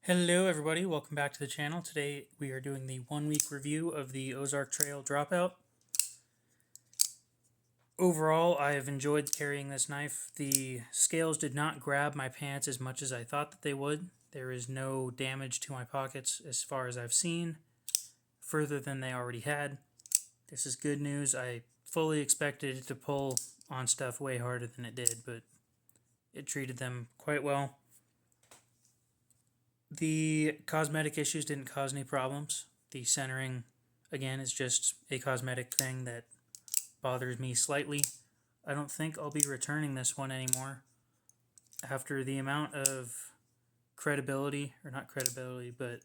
Hello everybody, welcome back to the channel. Today we are doing the 1 week review of the Ozark Trail Dropout. Overall, I have enjoyed carrying this knife. The scales did not grab my pants as much as I thought that they would. There is no damage to my pockets as far as I've seen, further than they already had. This is good news. I fully expected it to pull on stuff way harder than it did, but it treated them quite well. The cosmetic issues didn't cause any problems. The centering, again, is just a cosmetic thing that bothers me slightly. I don't think I'll be returning this one anymore. After the amount of credibility, or not credibility, but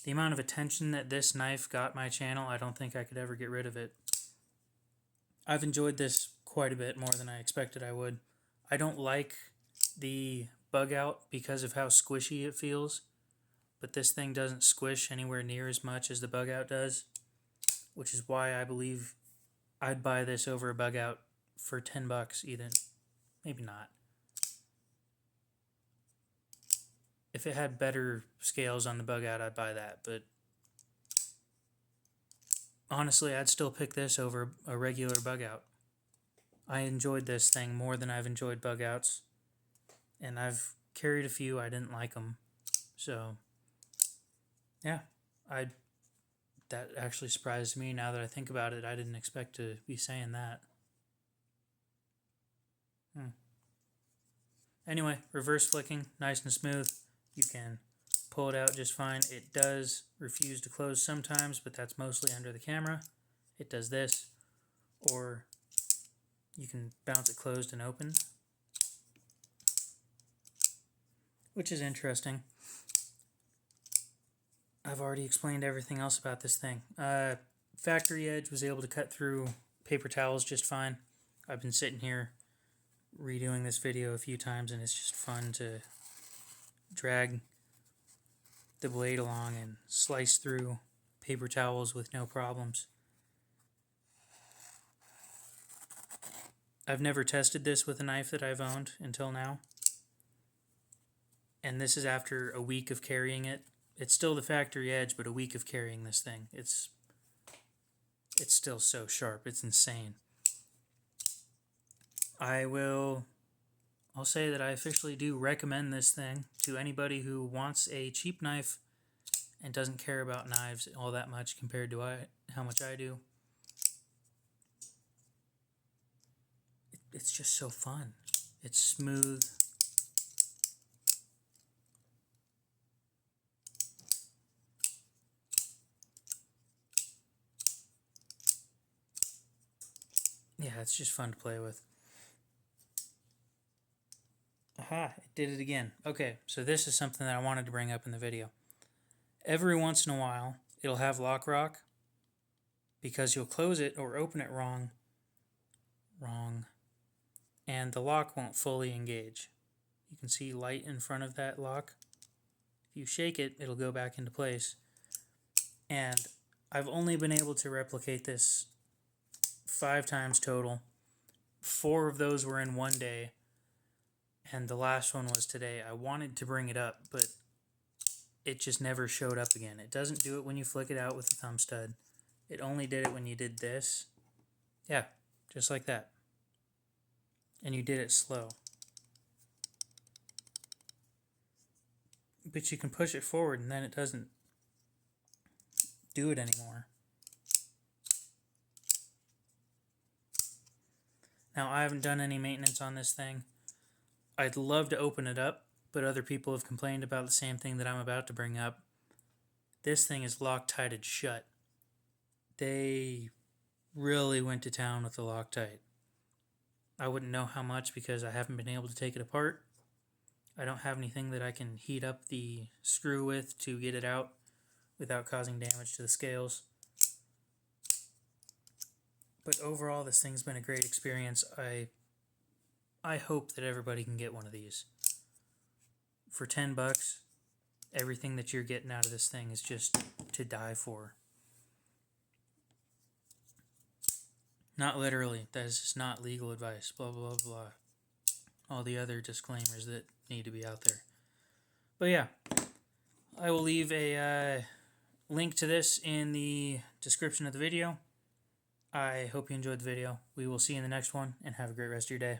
the amount of attention that this knife got my channel, I don't think I could ever get rid of it. I've enjoyed this quite a bit more than I expected I would. I don't like the bug out because of how squishy it feels, but this thing doesn't squish anywhere near as much as the bug out does, which is why I believe I'd buy this over a bug out for $10 even. Maybe not. If it had better scales on the bug out, I'd buy that, but honestly, I'd still pick this over a regular bug out. I enjoyed this thing more than I've enjoyed bug outs. And I've carried a few. I didn't like them. So, yeah. That actually surprised me now that I think about it. I didn't expect to be saying that. Anyway, reverse flicking, nice and smooth. You can pull it out just fine. It does refuse to close sometimes, but that's mostly under the camera. It does this. Or you can bounce it closed and open, which is interesting. I've already explained everything else about this thing. Factory edge was able to cut through paper towels just fine. I've been sitting here redoing this video a few times, and it's just fun to drag the blade along and slice through paper towels with no problems. I've never tested this with a knife that I've owned until now. And this is after a week of carrying it. It's still the factory edge, but a week of carrying this thing. It's still so sharp. It's insane. I'll say that I officially do recommend this thing to anybody who wants a cheap knife and doesn't care about knives all that much compared to how much I do. It's just so fun. It's smooth. Yeah, it's just fun to play with. Aha, it did it again. Okay, so this is something that I wanted to bring up in the video. Every once in a while, it'll have lock rock because you'll close it or open it wrong, and the lock won't fully engage. You can see light in front of that lock. If you shake it, it'll go back into place. And I've only been able to replicate this 5 times total. 4 of those were in one day, and the last one was today. I wanted to bring it up, but it just never showed up again. It doesn't do it when you flick it out with the thumb stud. It only did it when you did this. Yeah, just like that. And you did it slow. But you can push it forward and then it doesn't do it anymore. Now, I haven't done any maintenance on this thing. I'd love to open it up, but other people have complained about the same thing that I'm about to bring up. This thing is Loctited shut. They really went to town with the Loctite. I wouldn't know how much because I haven't been able to take it apart. I don't have anything that I can heat up the screw with to get it out without causing damage to the scales. But overall, this thing's been a great experience. I hope that everybody can get one of these. For $10, everything that you're getting out of this thing is just to die for. Not literally. That is just not legal advice. Blah, blah, blah. All the other disclaimers that need to be out there. But yeah, I will leave a link to this in the description of the video. I hope you enjoyed the video. We will see you in the next one, and have a great rest of your day.